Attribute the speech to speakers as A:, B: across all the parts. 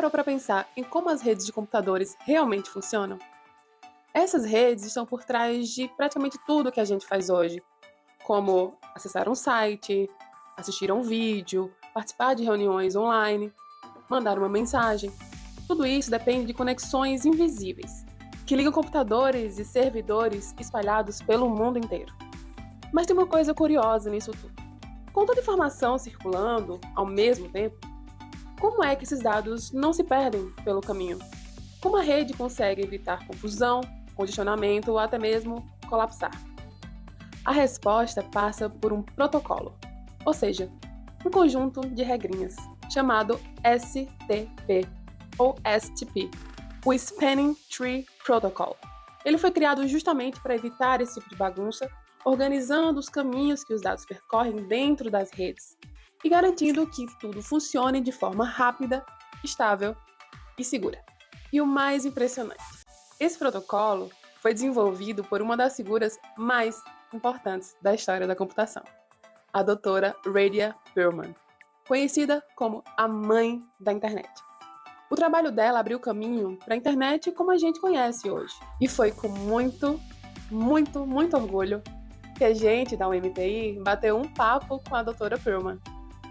A: parou para pensar em como as redes de computadores realmente funcionam? Essas redes estão por trás de praticamente tudo que a gente faz hoje, como acessar um site, assistir a um vídeo, participar de reuniões online, mandar uma mensagem. Tudo isso depende de conexões invisíveis, que ligam computadores e servidores espalhados pelo mundo inteiro. Mas tem uma coisa curiosa nisso tudo. Com toda a informação circulando ao mesmo tempo, como é que esses dados não se perdem pelo caminho? Como a rede consegue evitar confusão, congestionamento ou até mesmo colapsar? A resposta passa por um protocolo, ou seja, um conjunto de regrinhas, chamado STP ou STP, o Spanning Tree Protocol. Ele foi criado justamente para evitar esse tipo de bagunça, organizando os caminhos que os dados percorrem dentro das redes e garantindo que tudo funcione de forma rápida, estável e segura. E o mais impressionante, esse protocolo foi desenvolvido por uma das figuras mais importantes da história da computação, a doutora Radia Perlman, conhecida como a mãe da internet. O trabalho dela abriu caminho para a internet como a gente conhece hoje. E foi com muito orgulho que a gente da UMTI bateu um papo com a doutora Perlman.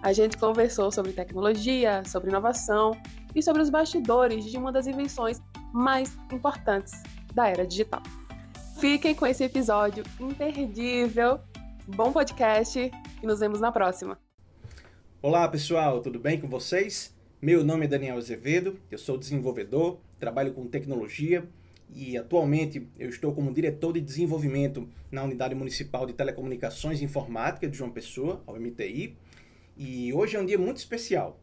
A: A gente conversou sobre tecnologia, sobre inovação e sobre os bastidores de uma das invenções mais importantes da era digital. Fiquem com esse episódio imperdível, bom podcast e nos vemos na próxima.
B: Olá pessoal, tudo bem com vocês? Meu nome é Daniel Azevedo, eu sou desenvolvedor, trabalho com tecnologia e atualmente eu estou como diretor de desenvolvimento na Unidade Municipal de Telecomunicações e Informática de João Pessoa, a UMTI, e hoje é um dia muito especial.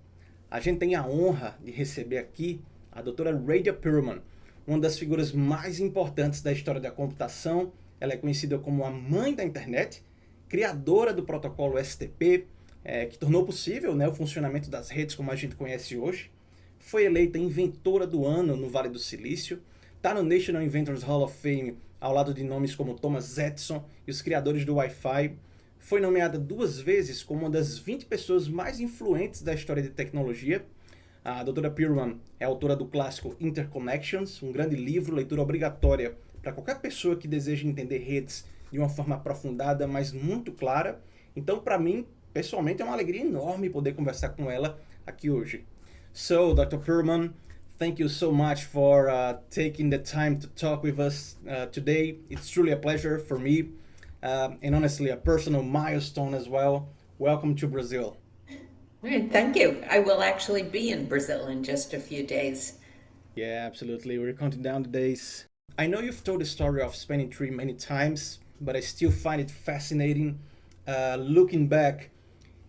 B: A gente tem a honra de receber aqui a doutora Radia Perlman, uma das figuras mais importantes da história da computação. Ela é conhecida como a mãe da internet, criadora do protocolo STP, que tornou possível, o funcionamento das redes como a gente conhece hoje. Foi eleita inventora do ano no Vale do Silício, está no National Inventors Hall of Fame ao lado de nomes como Thomas Edison e os criadores do Wi-Fi. Foi nomeada 2 vezes como uma das 20 pessoas mais influentes da história de tecnologia. A doutora Perlman é autora do clássico Interconnections, um grande livro, leitura obrigatória para qualquer pessoa que deseja entender redes de uma forma aprofundada, mas muito clara. Então, para mim, pessoalmente, é uma alegria enorme poder conversar com ela aqui hoje. So, Dr. Perlman, thank you so much for taking the time to talk with us today. It's truly a pleasure for me, and honestly, a personal milestone as well. Welcome to Brazil.
C: Thank you. I will actually be in Brazil in just a few days.
B: Yeah, absolutely. We're counting down the days. I know you've told the story of Spanning Tree many times, but I still find it fascinating. Looking back,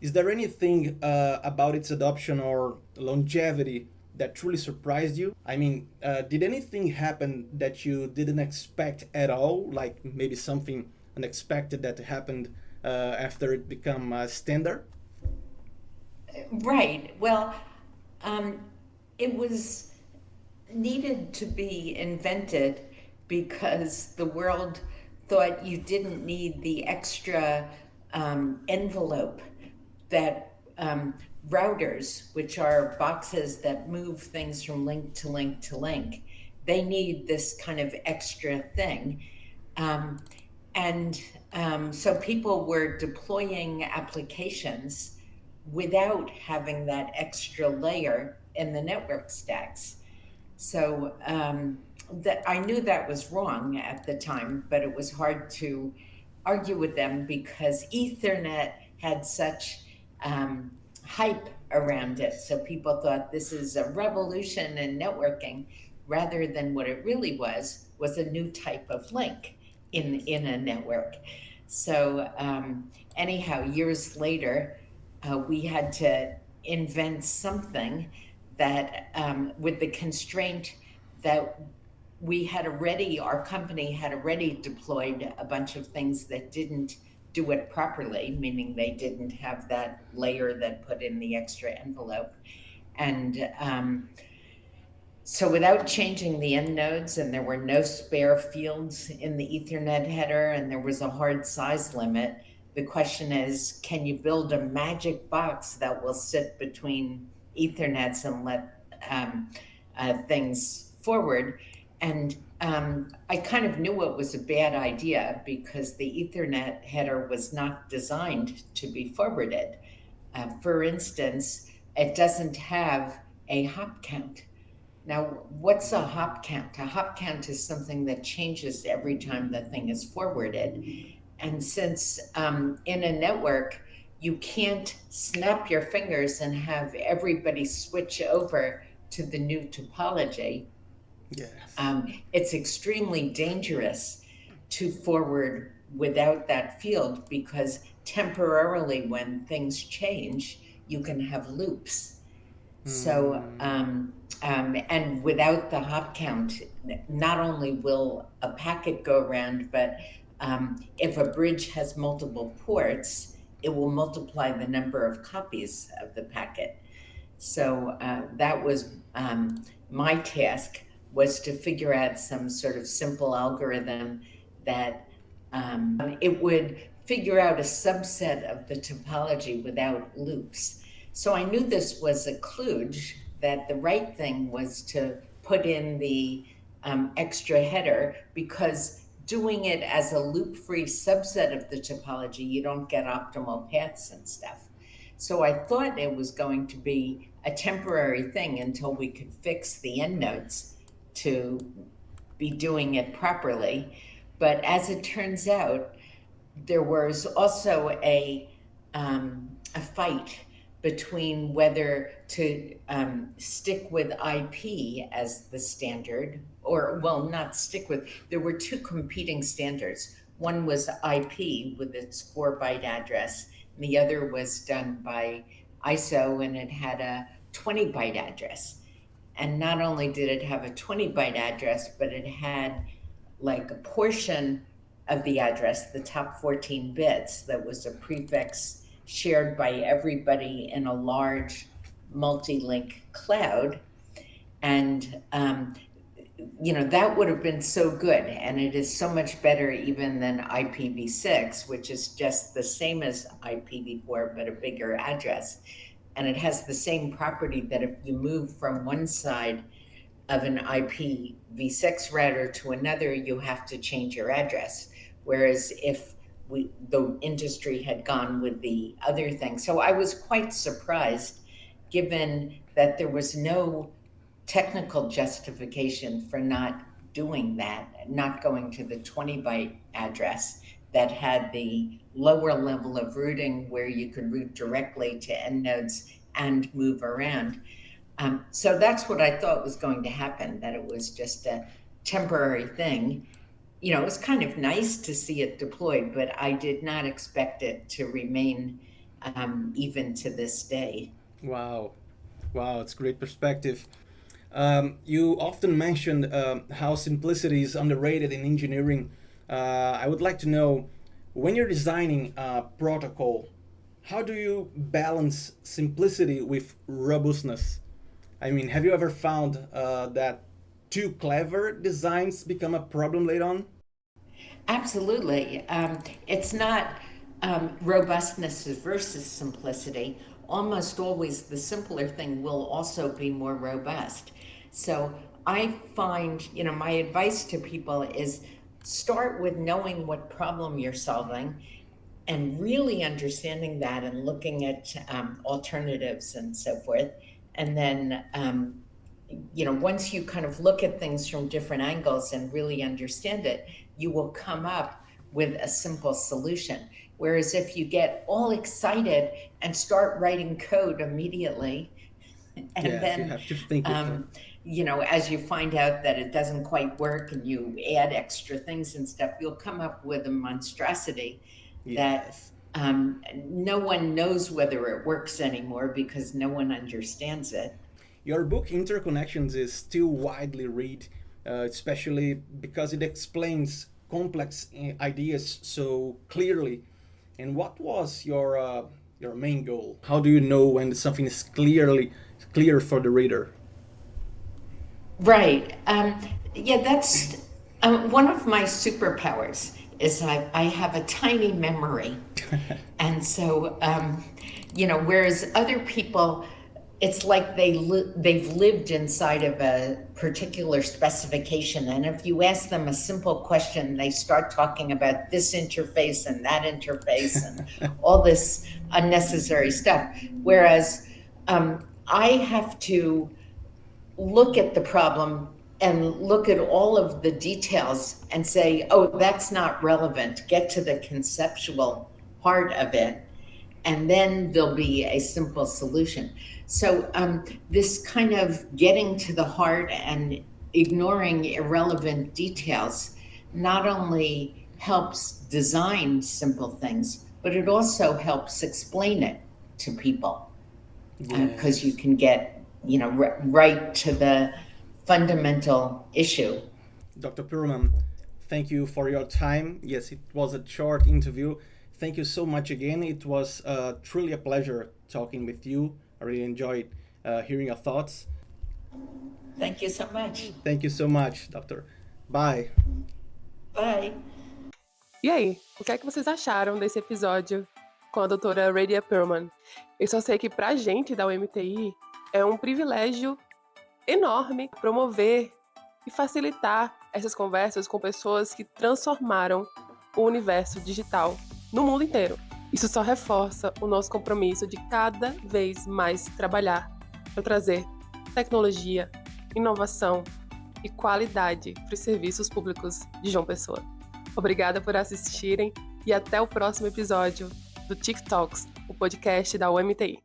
B: is there anything about its adoption or longevity that truly surprised you? I mean, did anything happen that you didn't expect at all? Like maybe something unexpected that happened after it became standard?
C: Right. Well, it was needed to be invented because the world thought you didn't need the extra envelope that routers, which are boxes that move things from link to link to link, they need this kind of extra thing. So people were deploying applications without having that extra layer in the network stacks. So that I knew that was wrong at the time, but it was hard to argue with them because Ethernet had such hype around it. So people thought this is a revolution in networking, rather than what it really was a new type of link in a network. So anyhow, years later, we had to invent something that with the constraint that our company had already deployed a bunch of things that didn't do it properly, meaning they didn't have that layer that put in the extra envelope. And so without changing the end nodes, and there were no spare fields in the Ethernet header, and there was a hard size limit, the question is, can you build a magic box that will sit between Ethernets and let things forward. And I kind of knew it was a bad idea because the Ethernet header was not designed to be forwarded. For instance, it doesn't have a hop count. Now, what's a hop count? A hop count is something that changes every time the thing is forwarded. And since in a network, you can't snap your fingers and have everybody switch over to the new topology,
B: Yes.
C: it's extremely dangerous to forward without that field because temporarily when things change, you can have loops. So, and without the hop count, not only will a packet go around, but if a bridge has multiple ports, it will multiply the number of copies of the packet. So that was my task, was to figure out some sort of simple algorithm that it would figure out a subset of the topology without loops. So I knew this was a kludge, that the right thing was to put in the extra header, because doing it as a loop-free subset of the topology, you don't get optimal paths and stuff. So I thought it was going to be a temporary thing until we could fix the endnotes to be doing it properly. But as it turns out, there was also a fight between whether to stick with IP as the standard, or, well, not stick with, there were two competing standards. One was IP with its 4-byte address, and the other was done by ISO, and it had a 20-byte address. And not only did it have a 20-byte address, but it had like a portion of the address, the top 14 bits, that was a prefix shared by everybody in a large multi-link cloud. And, that would have been so good. And it is so much better even than IPv6, which is just the same as IPv4, but a bigger address. And it has the same property that if you move from one side of an IPv6 router to another, you have to change your address. Whereas if the industry had gone with the other thing. So I was quite surprised, given that there was no technical justification for not doing that, not going to the 20-byte address that had the lower level of routing where you could route directly to endnodes and move around. So that's what I thought was going to happen, that it was just a temporary thing. It was kind of nice to see it deployed, but I did not expect it to remain even to this day.
B: Wow, it's great perspective. You often mentioned how simplicity is underrated in engineering. I would like to know, when you're designing a protocol, how do you balance simplicity with robustness? I mean, have you ever found that too clever designs become a problem later on?
C: Absolutely. It's not robustness versus simplicity. Almost always the simpler thing will also be more robust. So I find, my advice to people is start with knowing what problem you're solving and really understanding that and looking at alternatives and so forth. And then, once you kind of look at things from different angles and really understand it, you will come up with a simple solution. Whereas if you get all excited and start writing code immediately, and then
B: you have to think
C: as you find out that it doesn't quite work and you add extra things and stuff, you'll come up with a monstrosity that no one knows whether it works anymore because no one understands it.
B: Your book Interconnections is still widely read, especially because it explains complex ideas so clearly. And what was your main goal? How do you know when something is clear for the reader?
C: Right. That's one of my superpowers is I have a tiny memory. And so, whereas other people, it's like they've lived inside of a particular specification. And if you ask them a simple question, they start talking about this interface and that interface and all this unnecessary stuff. Whereas I have to look at the problem and look at all of the details and say, oh, that's not relevant. Get to the conceptual part of it. And then there'll be a simple solution. So this kind of getting to the heart and ignoring irrelevant details not only helps design simple things, but it also helps explain it to people. Because you can get, right to the fundamental issue.
B: Dr. Perlman, thank you for your time. Yes, it was a short interview. Thank you so much again. It was truly a pleasure talking with you. I really enjoyed hearing your thoughts.
C: Thank you so much.
B: Thank you so much, Doctor. Bye.
C: Bye.
A: E aí, o que é que vocês acharam desse episódio com a doutora Radia Perlman? Eu só sei que pra gente da UMTI é um privilégio enorme promover e facilitar essas conversas com pessoas que transformaram o universo digital no mundo inteiro. Isso só reforça o nosso compromisso de cada vez mais trabalhar para trazer tecnologia, inovação e qualidade para os serviços públicos de João Pessoa. Obrigada por assistirem e até o próximo episódio do TikToks, o podcast da UMTI.